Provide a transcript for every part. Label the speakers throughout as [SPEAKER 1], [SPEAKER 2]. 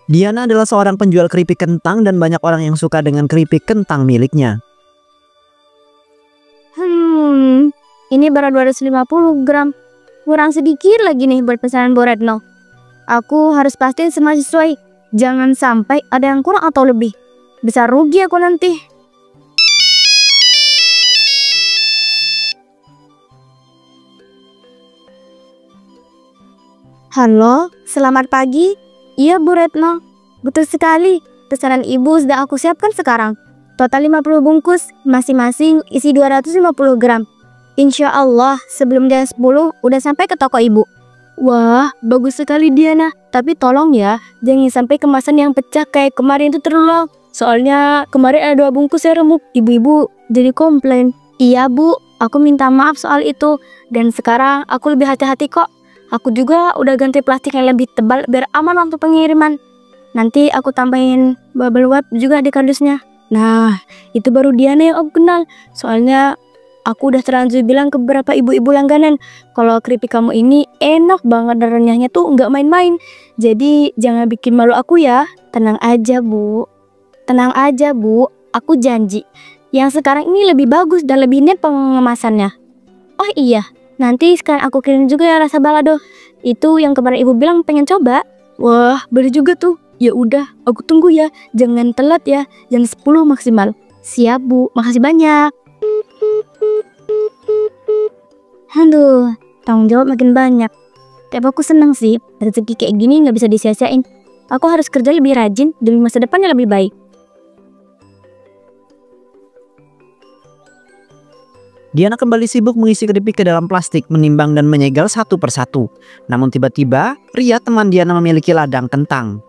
[SPEAKER 1] Diana adalah seorang penjual keripik kentang dan banyak orang yang suka dengan keripik kentang miliknya.
[SPEAKER 2] Ini baru 250 gram. Kurang sedikit lagi nih buat pesanan Bu Retno. Aku harus pastiin semua sesuai. Jangan sampai ada yang kurang atau lebih. Bisa rugi aku nanti. Halo, selamat pagi. Iya Bu Retno, betul sekali. Pesanan ibu sudah aku siapkan sekarang. Total 50 bungkus, masing-masing isi 250 gram. Insya Allah sebelum jam 10 udah sampai ke toko ibu. Wah, bagus sekali Diana. Tapi tolong ya, jangan sampai kemasan yang pecah kayak kemarin itu terulang. Soalnya kemarin ada 2 bungkus yang remuk. Ibu-ibu jadi komplain. Iya Bu, aku minta maaf soal itu. Dan sekarang aku lebih hati-hati kok. Aku juga udah ganti plastik yang lebih tebal biar aman waktu pengiriman. Nanti aku tambahin bubble wrap juga di kardusnya. Nah, itu baru Diana yang aku kenal. Soalnya aku udah terlanjur bilang ke beberapa ibu-ibu langganan kalau keripik kamu ini enak banget dan renyahnya tuh nggak main-main. Jadi jangan bikin malu aku ya. Tenang aja Bu. Tenang aja Bu, aku janji. Yang sekarang ini lebih bagus dan lebih net pengemasannya. Oh iya, nanti sekarang aku kirim juga ya rasa balado. Itu yang kemarin ibu bilang pengen coba. Wah, boleh juga tuh. Ya udah, aku tunggu ya. Jangan telat ya. Jam 10 maksimal. Siap Bu, makasih banyak. Aduh, tanggung jawab makin banyak. Tapi aku seneng sih, rezeki kayak gini nggak bisa disia-siain. Aku harus kerja lebih rajin demi masa depannya lebih baik.
[SPEAKER 1] Diana kembali sibuk mengisi keripik ke dalam plastik, menimbang dan menyegel satu persatu. Namun tiba-tiba, Ria teman Diana memiliki ladang kentang.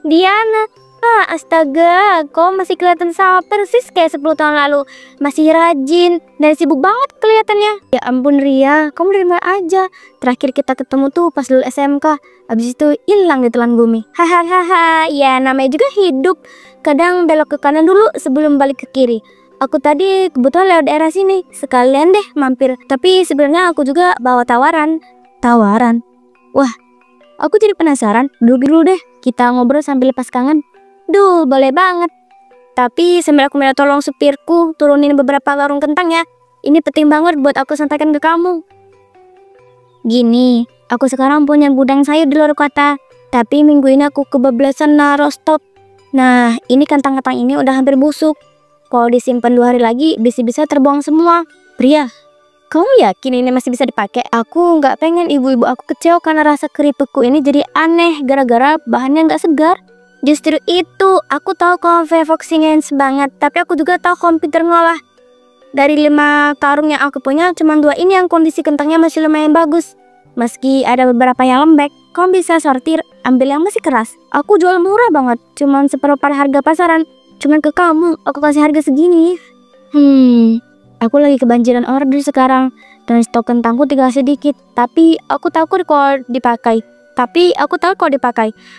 [SPEAKER 2] Diana, astaga, kau masih kelihatan sama persis kayak 10 tahun lalu. Masih rajin dan sibuk banget kelihatannya. Ya ampun Ria, kamu dari mana aja? Terakhir kita ketemu tuh pas dulu SMK. Abis itu hilang di telan bumi. Hahaha, ya namanya juga hidup. Kadang belok ke kanan dulu sebelum balik ke kiri. Aku tadi kebetulan lewat daerah sini. Sekalian deh mampir. Tapi sebenarnya aku juga bawa tawaran. Tawaran? Wah, aku jadi penasaran. Duduk dulu deh. Kita ngobrol sambil lepas kangen. Duh, boleh banget. Tapi sambil aku minta tolong supirku turunin beberapa karung kentang ya. Ini penting banget buat aku sampaikan ke kamu. Gini, aku sekarang punya gudang sayur di luar kota. Tapi minggu ini aku kebablasan naruh stok. Nah, ini kentang-kentang ini udah hampir busuk. Kalau disimpan 2 hari lagi, bisa-bisa terbuang semua. Pria, kamu yakin ini masih bisa dipakai? Aku nggak pengen ibu-ibu aku kecewa karena rasa keripikku ini jadi aneh gara-gara bahannya nggak segar. Justru itu, aku tahu kamu Vevoxingin sebanget, tapi aku juga tahu kamu pinter ngolah. Dari 5 karung yang aku punya, cuma 2 ini yang kondisi kentangnya masih lumayan bagus. Meski ada beberapa yang lembek, kamu bisa sortir, ambil yang masih keras. Aku jual murah banget, cuma seperempat harga pasaran. Cuman ke kamu, aku kasih harga segini. Aku lagi kebanjiran order sekarang dan stok kentangku tinggal sedikit. Tapi aku takut kalau dipakai.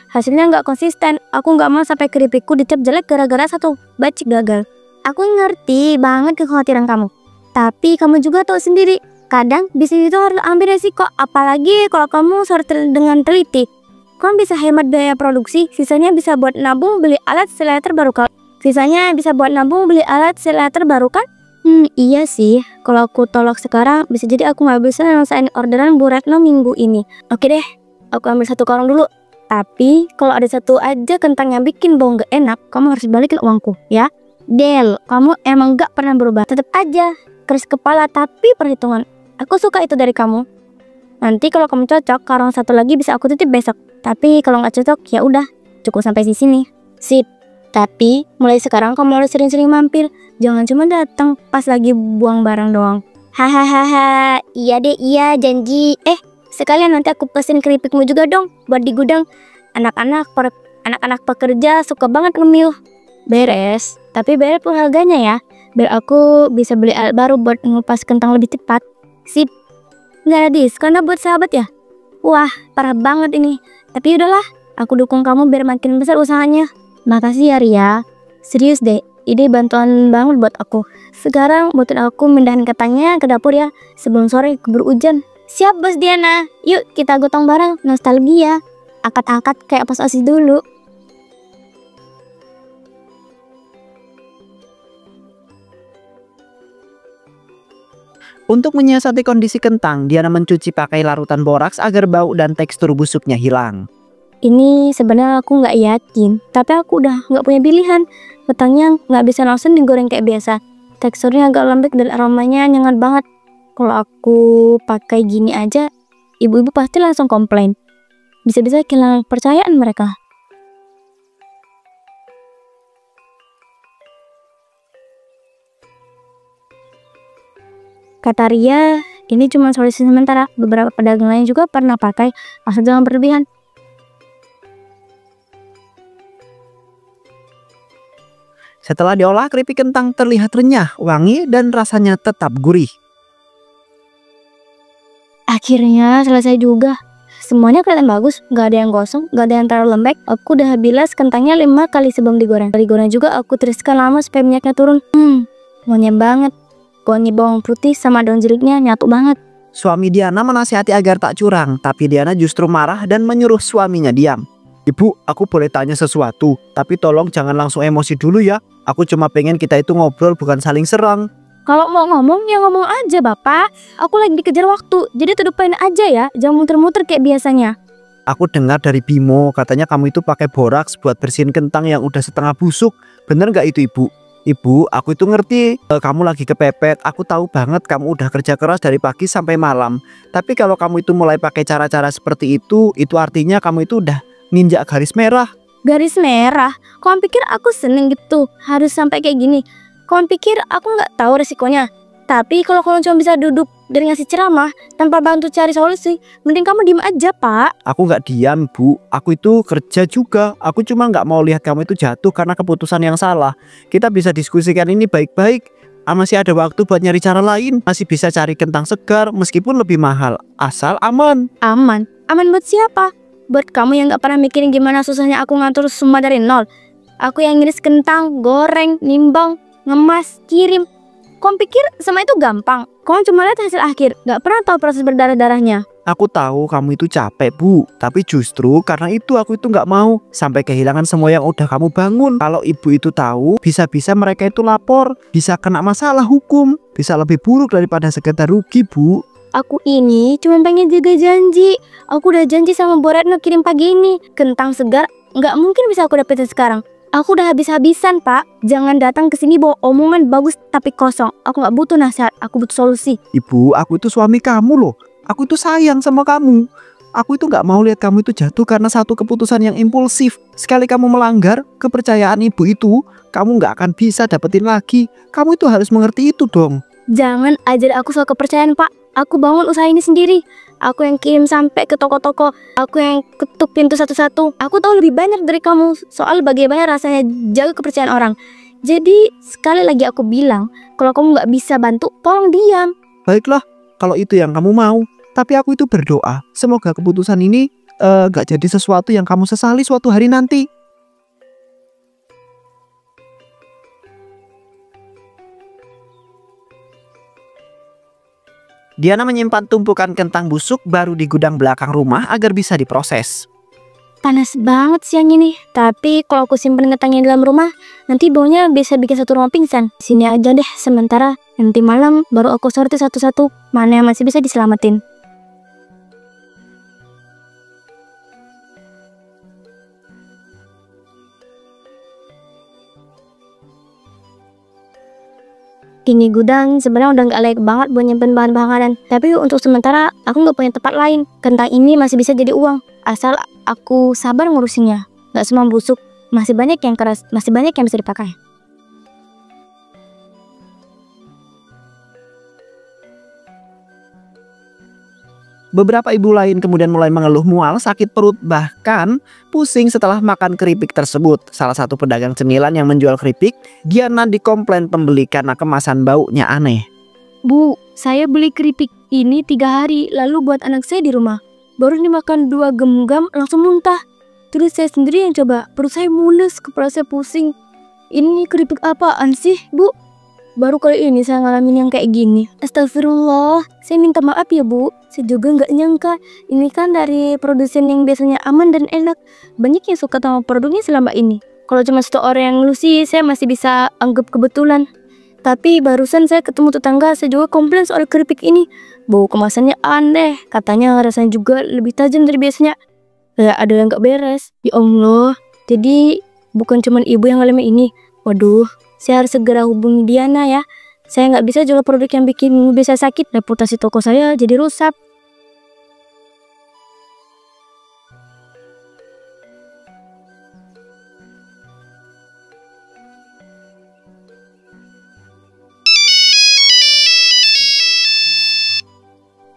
[SPEAKER 2] Hasilnya nggak konsisten. Aku nggak mau sampai keripikku dicap jelek gara-gara satu bacik gagal. Aku ngerti banget kekhawatiran kamu. Tapi kamu juga tahu sendiri. Kadang bisnis itu harus ambil resiko. Apalagi kalau kamu sortir dengan teliti. Kamu bisa hemat biaya produksi. Sisanya bisa buat nabung beli alat selain terbarukan. Iya sih, kalau aku tolak sekarang bisa jadi aku nggak bisa nyelesain orderan Bu Retno minggu ini. Oke deh, aku ambil 1 karung dulu. Tapi kalau ada 1 aja kentang yang bikin bau nggak enak, kamu harus balikin uangku ya. Del, kamu emang nggak pernah berubah. Tetap aja keras kepala tapi perhitungan. Aku suka itu dari kamu. Nanti kalau kamu cocok, karung 1 lagi bisa aku titip besok. Tapi kalau nggak cocok ya udah, cukup sampai di sini. Sip. Tapi mulai sekarang kamu harus sering-sering mampir. Jangan cuma datang pas lagi buang barang doang. Hahaha, iya deh, iya janji. Sekalian nanti aku pesen keripikmu juga dong buat di gudang. Anak-anak pekerja suka banget ngemil. Beres, tapi beres pun harganya ya. Biar aku bisa beli alat baru buat ngupas kentang lebih cepat. Sip. Nggak ada diskon buat sahabat ya? Wah, parah banget ini. Tapi udahlah, aku dukung kamu biar makin besar usahanya. Makasih ya Ria. Serius deh, ide bantuan banget buat aku. Sekarang bantuin aku mindahin katanya ke dapur ya, sebelum sore keburu hujan. Siap Bos Diana, yuk kita gotong bareng, nostalgia. Angkat-angkat kayak pas OSIS dulu.
[SPEAKER 1] Untuk menyiasati kondisi kentang, Diana mencuci pakai larutan boraks agar bau dan tekstur busuknya hilang.
[SPEAKER 2] Ini sebenarnya aku nggak yakin, tapi aku udah nggak punya pilihan. Kentangnya nggak bisa langsung digoreng kayak biasa. Teksturnya agak lembek dan aromanya nyengat banget. Kalau aku pakai gini aja, ibu-ibu pasti langsung komplain. Bisa-bisa kehilangan kepercayaan mereka. Kata Ria, ini cuma solusi sementara. Beberapa pedagang lain juga pernah pakai, asal jangan berlebihan.
[SPEAKER 1] Setelah diolah, keripik kentang terlihat renyah, wangi, dan rasanya tetap gurih.
[SPEAKER 2] Akhirnya selesai juga. Semuanya kelihatan bagus, gak ada yang gosong, gak ada yang terlalu lembek. Aku udah bilas kentangnya 5 kali sebelum digoreng. Digoreng juga aku tiriskan lama supaya minyaknya turun. Wangi banget. Wangi bawang putih sama daun jeruknya nyatu banget.
[SPEAKER 1] Suami Diana menasihati agar tak curang, tapi Diana justru marah dan menyuruh suaminya diam. Ibu, aku boleh tanya sesuatu, tapi tolong jangan langsung emosi dulu ya. Aku cuma pengen kita itu ngobrol, bukan saling serang.
[SPEAKER 2] Kalau mau ngomong ya ngomong aja Bapak. Aku lagi dikejar waktu, jadi tudupain aja ya. Jangan muter-muter kayak biasanya.
[SPEAKER 1] Aku dengar dari Bimo, katanya kamu itu pakai boraks buat bersihin kentang yang udah setengah busuk. Bener nggak itu Ibu? Ibu, aku itu ngerti kamu lagi kepepet. Aku tahu banget kamu udah kerja keras dari pagi sampai malam. Tapi kalau kamu itu mulai pakai cara-cara seperti itu artinya kamu itu udah nginjak garis merah.
[SPEAKER 2] Garis merah? Kamu pikir aku seneng gitu? Harus sampai kayak gini? Kamu pikir aku nggak tahu resikonya? Tapi kalau kamu cuma bisa duduk dan ngasih ceramah tanpa bantu cari solusi, mending kamu diem aja Pak.
[SPEAKER 1] Aku nggak diam Bu, aku itu kerja juga. Aku cuma nggak mau lihat kamu itu jatuh karena keputusan yang salah. Kita bisa diskusikan ini baik-baik. Masih ada waktu buat nyari cara lain. Masih bisa cari kentang segar meskipun lebih mahal, asal aman.
[SPEAKER 2] Aman? Aman buat siapa? Buat kamu yang nggak pernah mikirin gimana susahnya aku ngatur semua dari nol. Aku yang ngiris kentang, goreng, nimbang, ngemas, kirim. Kamu pikir sama itu gampang? Kamu cuma lihat hasil akhir, gak pernah tahu proses berdarah-darahnya.
[SPEAKER 1] Aku tahu kamu itu capek Bu, tapi justru karena itu aku itu nggak mau sampai kehilangan semua yang udah kamu bangun. Kalau ibu itu tahu, bisa-bisa mereka itu lapor, bisa kena masalah hukum, bisa lebih buruk daripada sekedar rugi Bu.
[SPEAKER 2] Aku ini cuma pengen jaga janji. Aku udah janji sama Bu Retno kirim pagi ini. Kentang segar nggak mungkin bisa aku dapetin sekarang. Aku udah habis-habisan Pak. Jangan datang ke sini bawa omongan bagus tapi kosong. Aku nggak butuh nasihat, aku butuh solusi.
[SPEAKER 1] Ibu, aku itu suami kamu loh. Aku itu sayang sama kamu. Aku itu nggak mau lihat kamu itu jatuh karena satu keputusan yang impulsif. Sekali kamu melanggar kepercayaan ibu itu, kamu nggak akan bisa dapetin lagi. Kamu itu harus mengerti itu dong.
[SPEAKER 2] Jangan ajar aku soal kepercayaan Pak. Aku bangun usaha ini sendiri. Aku yang kirim sampai ke toko-toko. Aku yang ketuk pintu satu-satu. Aku tahu lebih banyak dari kamu soal bagaimana rasanya jaga kepercayaan orang. Jadi sekali lagi aku bilang, kalau kamu nggak bisa bantu, tolong diam.
[SPEAKER 1] Baiklah, kalau itu yang kamu mau. Tapi aku itu berdoa, semoga keputusan ini gak jadi sesuatu yang kamu sesali suatu hari nanti. Diana menyimpan tumpukan kentang busuk baru di gudang belakang rumah agar bisa diproses.
[SPEAKER 2] Panas banget siang ini. Tapi kalau aku simpen kentangnya di dalam rumah, nanti baunya bisa bikin satu rumah pingsan. Sini aja deh sementara. Nanti malam baru aku sortir satu-satu mana yang masih bisa diselamatin. Ini gudang sebenarnya udah nggak layak banget buat nyimpen bahan makanan. Tapi untuk sementara aku nggak punya tempat lain. Kentang ini masih bisa jadi uang asal aku sabar ngurusinnya. Nggak semua busuk, masih banyak yang keras, masih banyak yang bisa dipakai.
[SPEAKER 1] Beberapa ibu lain kemudian mulai mengeluh mual, sakit perut, bahkan pusing setelah makan keripik tersebut. Salah satu pedagang cemilan yang menjual keripik, Diana dikomplain pembeli karena kemasan baunya aneh.
[SPEAKER 2] Bu, saya beli keripik ini 3 hari lalu buat anak saya di rumah. Baru dimakan 2 genggam langsung muntah. Terus saya sendiri yang coba, perut saya mules, kepala saya pusing. Ini keripik apaan sih, Bu? Baru kali ini saya ngalamin yang kayak gini. Astagfirullah, saya minta maaf ya Bu. Saya juga nggak nyangka. Ini kan dari produsen yang biasanya aman dan enak. Banyak yang suka sama produknya selama ini. Kalau cuma satu orang yang ngeluh sih, saya masih bisa anggap kebetulan. Tapi barusan saya ketemu tetangga, saya juga komplain soal keripik ini. Bau kemasannya aneh, katanya rasanya juga lebih tajam dari biasanya. Kayak ada yang nggak beres. Ya Allah, jadi bukan cuma ibu yang ngalamin ini. Waduh, saya harus segera hubungi Diana ya. Saya nggak bisa jual produk yang bikin bisa sakit. Reputasi toko saya jadi rusak.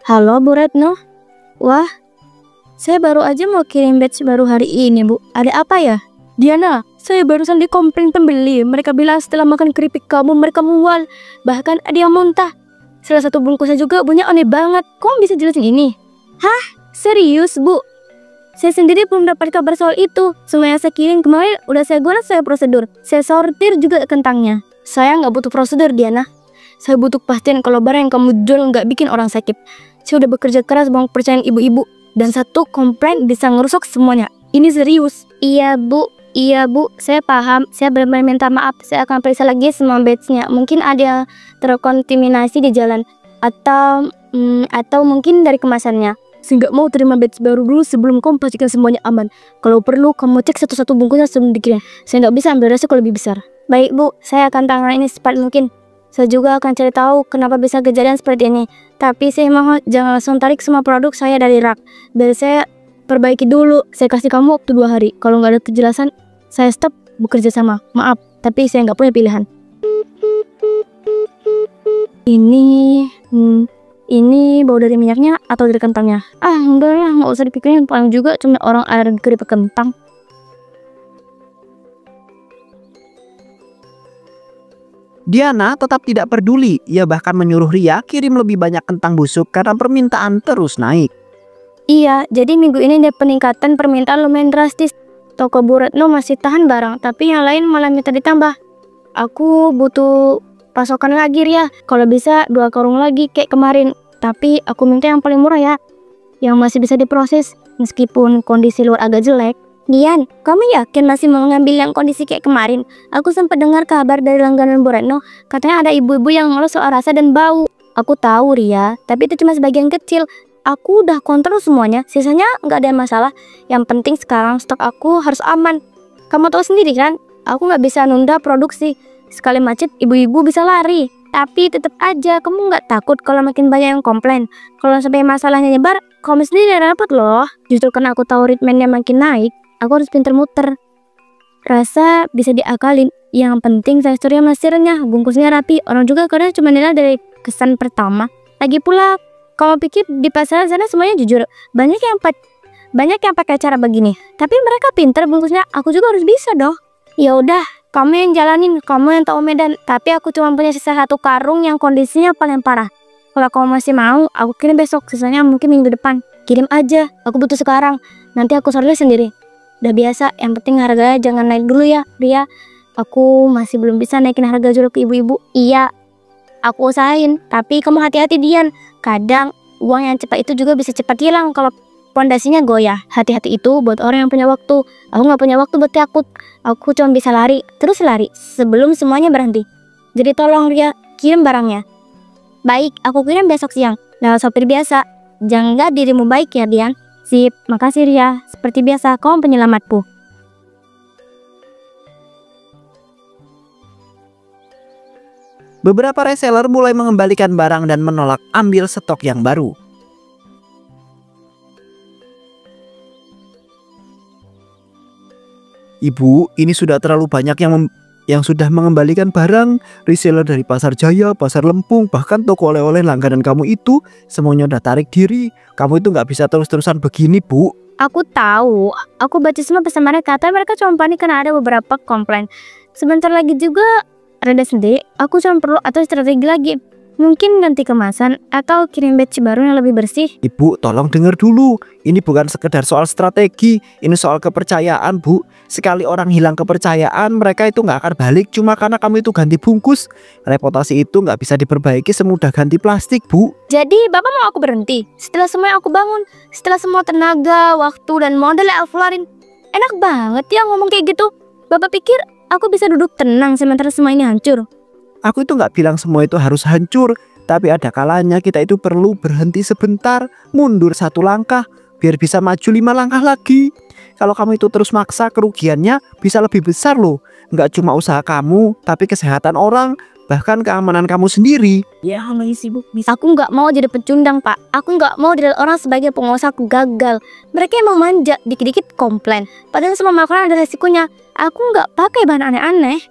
[SPEAKER 2] Halo Bu Retno. Wah, saya baru aja mau kirim batch baru hari ini Bu. Ada apa ya? Diana, saya barusan dikomplain pembeli. Mereka bilang setelah makan keripik kamu mereka mual. Bahkan ada yang muntah. Salah satu bungkusnya juga bunyinya aneh banget. Kok bisa jelasin ini? Hah? Serius Bu? Saya sendiri belum dapat kabar soal itu. Semua yang saya kirim kemarin udah saya goreng, saya prosedur. Saya sortir juga kentangnya. Saya nggak butuh prosedur Diana. Saya butuh kepastian kalau barang yang kamu jual nggak bikin orang sakit. Saya udah bekerja keras bangun kepercayaan ibu-ibu. Dan satu komplain bisa ngerusak semuanya. Ini serius. Iya Bu, saya paham. Saya benar-benar minta maaf. Saya akan periksa lagi semua batch-nya. Mungkin ada yang terkontaminasi di jalan. Atau mungkin dari kemasannya. Saya nggak mau terima batch baru dulu sebelum kamu pastikan semuanya aman. Kalau perlu kamu cek satu-satu bungkusnya sebelum dikirim. Saya nggak bisa ambil resiko lebih besar. Baik Bu, saya akan tangani ini secepat mungkin. Saya juga akan cari tahu kenapa bisa kejadian seperti ini. Tapi saya mohon jangan langsung tarik semua produk saya dari rak. Biar saya perbaiki dulu. Saya kasih kamu waktu 2 hari. Kalau nggak ada kejelasan, saya stop bekerja sama. Maaf, tapi saya nggak punya pilihan. Ini bau dari minyaknya atau dari kentangnya? Enggak ya, nggak usah dipikirin. Paling juga cuma orang alergi keripik kentang.
[SPEAKER 1] Diana tetap tidak peduli. Ia bahkan menyuruh Ria kirim lebih banyak kentang busuk karena permintaan terus naik.
[SPEAKER 2] Iya, jadi minggu ini ada peningkatan permintaan lumayan drastis. Toko Bu Retno masih tahan barang, tapi yang lain malah minta ditambah. Aku butuh pasokan lagi Ria. Kalau bisa 2 karung lagi kayak kemarin. Tapi aku minta yang paling murah ya. Yang masih bisa diproses meskipun kondisi luar agak jelek. Dian, kamu yakin masih mau ngambil yang kondisi kayak kemarin? Aku sempat dengar kabar dari langganan Bu Retno. Katanya ada ibu-ibu yang ngeluh soal rasa dan bau. Aku tahu Ria, tapi itu cuma sebagian kecil. Aku udah kontrol semuanya, sisanya nggak ada masalah. Yang penting sekarang stok aku harus aman. Kamu tahu sendiri kan, aku nggak bisa nunda produksi. Sekali macet, ibu-ibu bisa lari. Tapi tetap aja, kamu nggak takut kalau makin banyak yang komplain? Kalau sampai masalahnya nyebar, kamu sendiri repot loh. Justru karena aku tahu ritmennya makin naik, aku harus pinter muter. Rasa bisa diakalin. Yang penting teksturnya masih renyah, bungkusnya rapi. Orang juga kadang cuma nilai dari kesan pertama. Lagi pula, kamu pikir di pasar sana semuanya jujur? Banyak yang pakai cara begini. Tapi mereka pinter bungkusnya. Aku juga harus bisa dong. Ya udah, kamu yang jalanin, kamu yang tahu medan. Tapi aku cuma punya sisa 1 karung yang kondisinya paling parah. Kalau kamu masih mau, aku kirim besok. Sisanya mungkin minggu depan. Kirim aja. Aku butuh sekarang. Nanti aku sortir sendiri. Udah biasa. Yang penting harganya jangan naik dulu ya, Ria. Aku masih belum bisa naikin harga jual ke ibu-ibu. Iya, aku usahain. Tapi kamu hati-hati Dian. Kadang uang yang cepat itu juga bisa cepat hilang kalau pondasinya goyah. Hati-hati itu buat orang yang punya waktu. Aku nggak punya waktu buat takut. Aku cuma bisa lari, terus lari sebelum semuanya berhenti. Jadi tolong Ria, kirim barangnya. Baik, aku kirim besok siang. Lewat sopir biasa. Jaga dirimu baik ya Dian. Sip, makasih Ria. Seperti biasa, kau penyelamatku.
[SPEAKER 1] Beberapa reseller mulai mengembalikan barang dan menolak ambil stok yang baru. Ibu, ini sudah terlalu banyak yang sudah mengembalikan barang. Reseller dari Pasar Jaya, Pasar Lempung, bahkan toko oleh-oleh langganan kamu itu semuanya udah tarik diri. Kamu itu nggak bisa terus-terusan begini, Bu.
[SPEAKER 2] Aku tahu, aku baca semua pesan mereka, tapi mereka cuma panik karena ada beberapa komplain. Sebentar lagi juga reda sendiri, aku cuma perlu atur strategi lagi. Mungkin ganti kemasan atau kirim batch baru yang lebih bersih.
[SPEAKER 1] Ibu, tolong dengar dulu. Ini bukan sekedar soal strategi, ini soal kepercayaan, Bu. Sekali orang hilang kepercayaan, mereka itu nggak akan balik cuma karena kamu itu ganti bungkus. Reputasi itu nggak bisa diperbaiki semudah ganti plastik, Bu.
[SPEAKER 2] Jadi Bapak mau aku berhenti? Setelah semua yang aku bangun, setelah semua tenaga, waktu, dan modal yang aku keluarin. Enak banget ya ngomong kayak gitu. Bapak pikir aku bisa duduk tenang sementara semua ini hancur?
[SPEAKER 1] Aku itu nggak bilang semua itu harus hancur, tapi ada kalanya kita itu perlu berhenti sebentar, mundur 1 langkah, biar bisa maju 5 langkah lagi. Kalau kamu itu terus maksa, kerugiannya bisa lebih besar loh. Nggak cuma usaha kamu, tapi kesehatan orang, bahkan keamanan kamu sendiri.
[SPEAKER 2] Ya lagi sibuk. Aku nggak mau jadi pecundang, Pak. Aku nggak mau dilihat orang sebagai pengusaha gagal. Mereka emang manja, dikit-dikit komplain. Padahal semua makanan ada resikonya. Aku nggak pakai bahan aneh-aneh.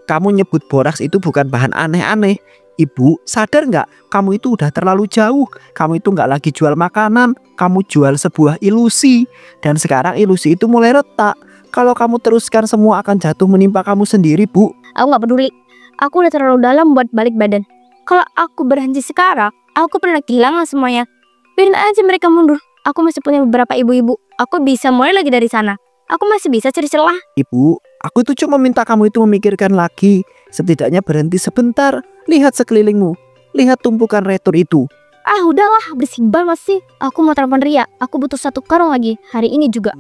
[SPEAKER 1] Kamu nyebut boraks itu bukan bahan aneh-aneh. Ibu, sadar nggak? Kamu itu udah terlalu jauh. Kamu itu nggak lagi jual makanan. Kamu jual sebuah ilusi. Dan sekarang ilusi itu mulai retak. Kalau kamu teruskan, semua akan jatuh menimpa kamu sendiri, Bu.
[SPEAKER 2] Aku nggak peduli. Aku udah terlalu dalam buat balik badan. Kalau aku berhenti sekarang, aku pernah kehilangan semuanya. Biarin aja mereka mundur. Aku masih punya beberapa ibu-ibu. Aku bisa mulai lagi dari sana. Aku masih bisa cari celah.
[SPEAKER 1] Ibu, aku itu cuma minta kamu itu memikirkan lagi. Setidaknya berhenti sebentar. Lihat sekelilingmu. Lihat tumpukan retur itu.
[SPEAKER 2] Ah udahlah, bersih banget sih. Aku mau telepon Ria. Aku butuh 1 karung lagi. Hari ini juga.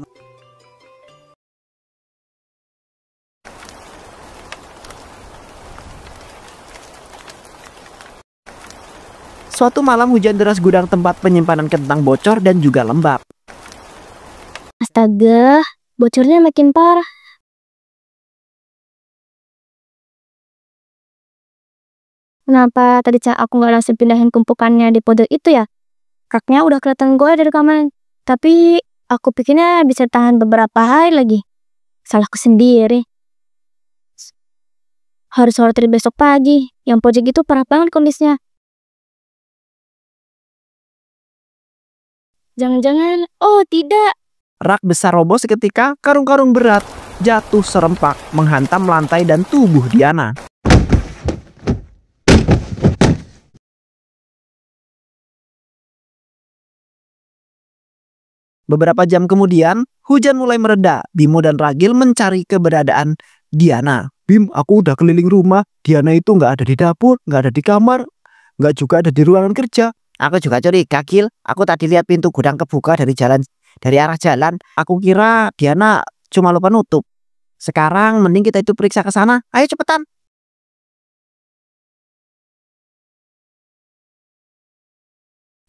[SPEAKER 1] Suatu malam hujan deras gudang tempat penyimpanan kentang bocor dan juga lembab.
[SPEAKER 2] Astaga, bocornya makin parah. Kenapa tadi aku nggak langsung pindahin tumpukannya di pojok itu ya? Raknya udah kelihatan gue dari rekaman. Tapi aku pikirnya bisa tahan beberapa hari lagi. Salahku sendiri. Harus sortir besok pagi. Yang pojok itu parah banget kondisinya. Jangan-jangan, oh tidak.
[SPEAKER 1] Rak besar roboh seketika, karung-karung berat jatuh serempak menghantam lantai dan tubuh Diana. Beberapa jam kemudian, hujan mulai mereda. Bimo dan Ragil mencari keberadaan Diana. Bim, aku udah keliling rumah. Diana itu nggak ada di dapur, nggak ada di kamar, nggak juga ada di ruangan kerja. Aku juga curiga, Gil. Aku tadi lihat pintu gudang kebuka dari arah jalan. Aku kira Diana cuma lupa nutup. Sekarang mending kita itu periksa ke sana. Ayo cepetan.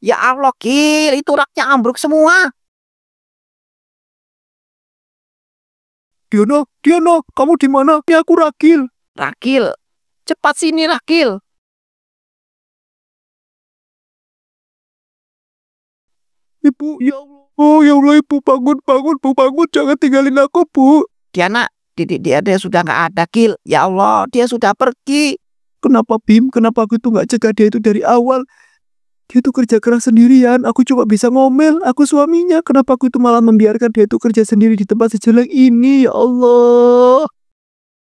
[SPEAKER 1] Ya Allah, Gil, itu raknya ambruk semua. Diana, kamu di mana? Ya aku Ragil. Ragil, cepat sini Ragil. Ibu, ya Allah. Oh ya Allah, Ibu, bangun, Bu, bangun, jangan tinggalin aku, Bu. Diana, dia sudah nggak ada, Gil. Ya Allah, dia sudah pergi. Kenapa Bim? Kenapa aku itu nggak cegah dia itu dari awal? Dia itu kerja keras sendirian. Aku cuma bisa ngomel. Aku suaminya. Kenapa aku itu malah membiarkan dia itu kerja sendiri di tempat sejelek ini? Ya Allah.